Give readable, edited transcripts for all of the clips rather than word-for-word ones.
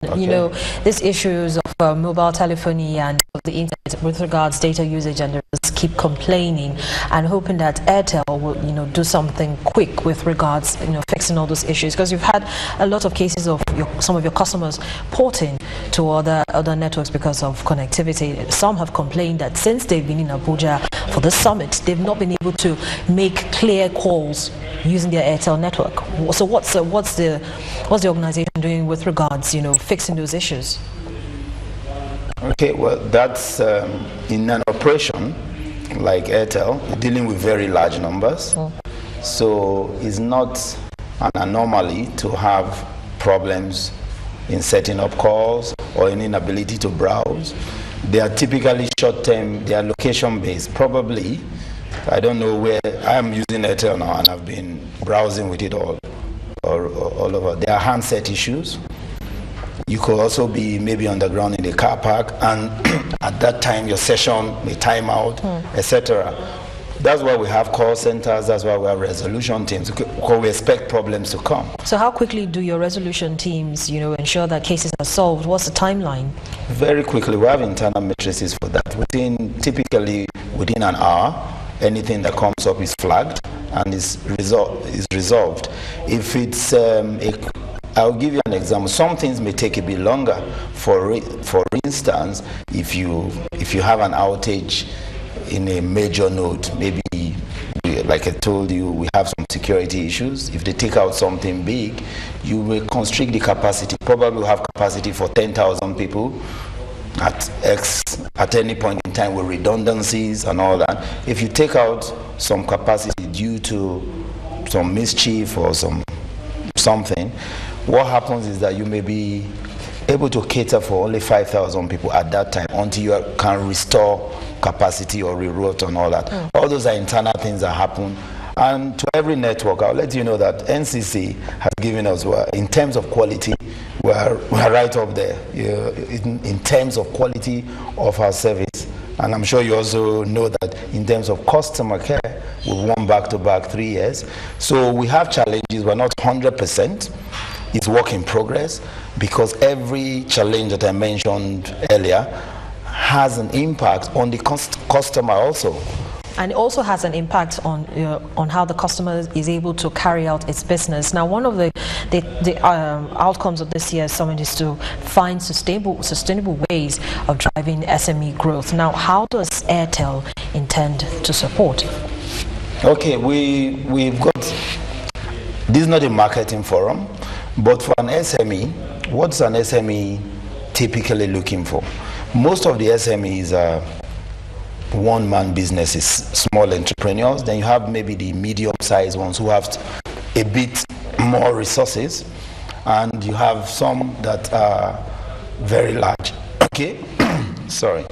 Okay. You know, these issues of mobile telephony and of the internet with regards data usage, and they just keep complaining and hoping that Airtel will, you know, do something quick with regards, you know, fixing all those issues, because you've had a lot of cases of some of your customers porting to other networks because of connectivity. Some have complained that since they've been in Abuja for the summit, they've not been able to make clear calls using their Airtel network. So what's the organization doing with regards, you know, fixing those issues? Okay, well, that's in an operation like Airtel, dealing with very large numbers. So it's not an anomaly to have problems in setting up calls or an inability to browse. They are typically short-term, they are location-based. Probably, I don't know where, I'm using Airtel now and I've been browsing with it all over. There are handset issues. You could also be maybe on the ground in the car park, and at that time your session may time out, etc. That's why we have call centers, that's why we have resolution teams, because we expect problems to come. So how quickly do your resolution teams, you know, ensure that cases are solved? What's the timeline? Very quickly. We have internal matrices for that. Typically within an hour, anything that comes up is flagged and is resolved. If it's I'll give you an example. Some things may take a bit longer. For instance, if you have an outage in a major node, maybe like I told you, we have some security issues. If they take out something big, you will constrict the capacity. Probably we'll have capacity for 10,000 people at any point in time with redundancies and all that. If you take out some capacity due to some mischief or something, what happens is that you may be able to cater for only 5,000 people at that time until you can restore capacity or reroute and all that. All those are internal things that happen. And to every network, I'll let you know that NCC has given us, in terms of quality, we're right up there in terms of quality of our service. And I'm sure you also know that in terms of customer care, we've won back-to-back 3 years. So we have challenges. We're not 100%. It's work in progress, because every challenge that I mentioned earlier has an impact on the customer also. And it also has an impact on how the customer is able to carry out its business. Now, one of the outcomes of this year's summit is to find sustainable ways of driving SME growth. Now, how does Airtel intend to support? Okay, we've got, this is not a marketing forum, but for an SME, what's an SME typically looking for? Most of the SMEs are one-man businesses, small entrepreneurs. Then you have maybe the medium-sized ones who have a bit more resources, and you have some that are very large. Okay, sorry.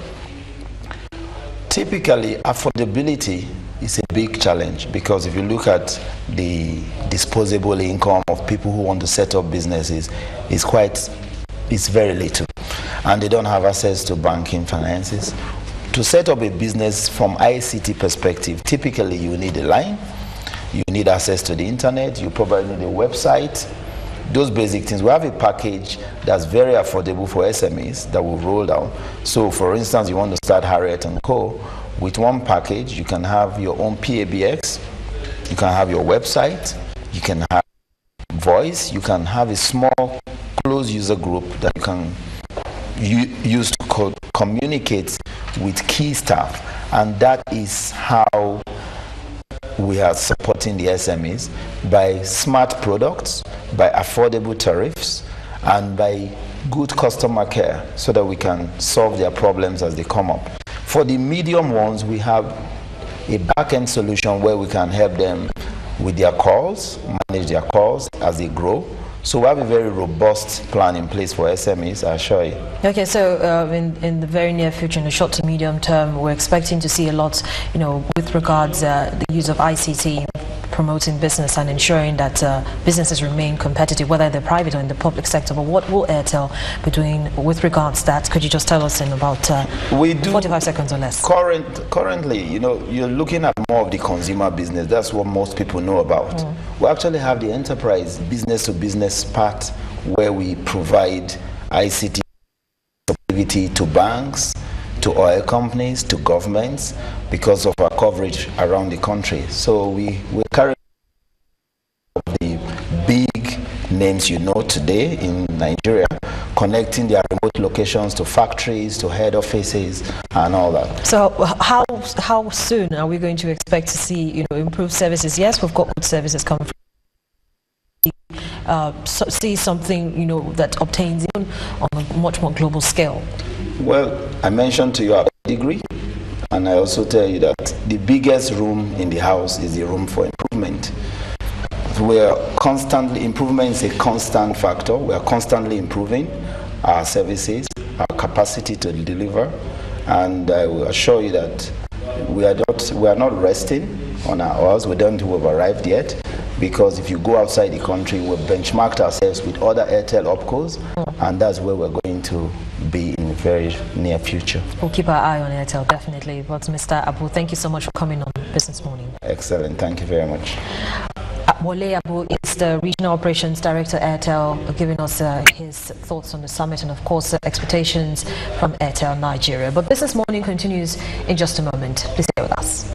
Typically, affordability is a big challenge, because if you look at the disposable income of people who want to set up businesses, it's very little, and they don't have access to banking finances. To set up a business from ICT perspective, typically you need a line, you need access to the internet, you probably need a website, those basic things. We have a package that's very affordable for SMEs that we've rolled out. So for instance, you want to start Harriet & Co. With one package, you can have your own PABX, you can have your website, you can have voice, you can have a small closed user group that you can use to communicate with key staff. And that is how we are supporting the SMEs, by smart products, by affordable tariffs, and by good customer care, so that we can solve their problems as they come up. For the medium ones, we have a back-end solution where we can help them with their calls, manage their calls as they grow. So we have a very robust plan in place for SMEs, I assure you. Okay, so in the very near future, in the short to medium term, we're expecting to see a lot, you know, with regards the use of ICT, promoting business and ensuring that businesses remain competitive, whether they're private or in the public sector. But what will Airtel be doing with regards to that? Could you just tell us in about 45 seconds or less? Currently, you know, you're looking at more of the consumer business. That's what most people know about. We actually have the enterprise business-to-business part, where we provide ICT connectivity to banks, to oil companies, to governments, because of our coverage around the country. So we carry the big names you know today in Nigeria, connecting their remote locations to factories, to head offices, and all that. So how soon are we going to expect to see, improved services? Yes, we've got good services coming from. See something, that obtains even on a much more global scale. Well, I mentioned to you our degree, and I also tell you that the biggest room in the house is the room for improvement. Improvement is a constant factor. We are constantly improving our services, our capacity to deliver, and I will assure you that we are not resting on our oars. We don't think we've arrived yet, because if you go outside the country, we've benchmarked ourselves with other Airtel opcos, and that's where we're going to be in the very near future. We'll keep our eye on Airtel, definitely. But Mr. Abu, thank you so much for coming on Business Morning. Excellent. Thank you very much. Wole Abu is the Regional Operations Director Airtel, giving us his thoughts on the summit and, of course, expectations from Airtel Nigeria. But Business Morning continues in just a moment. Please stay with us.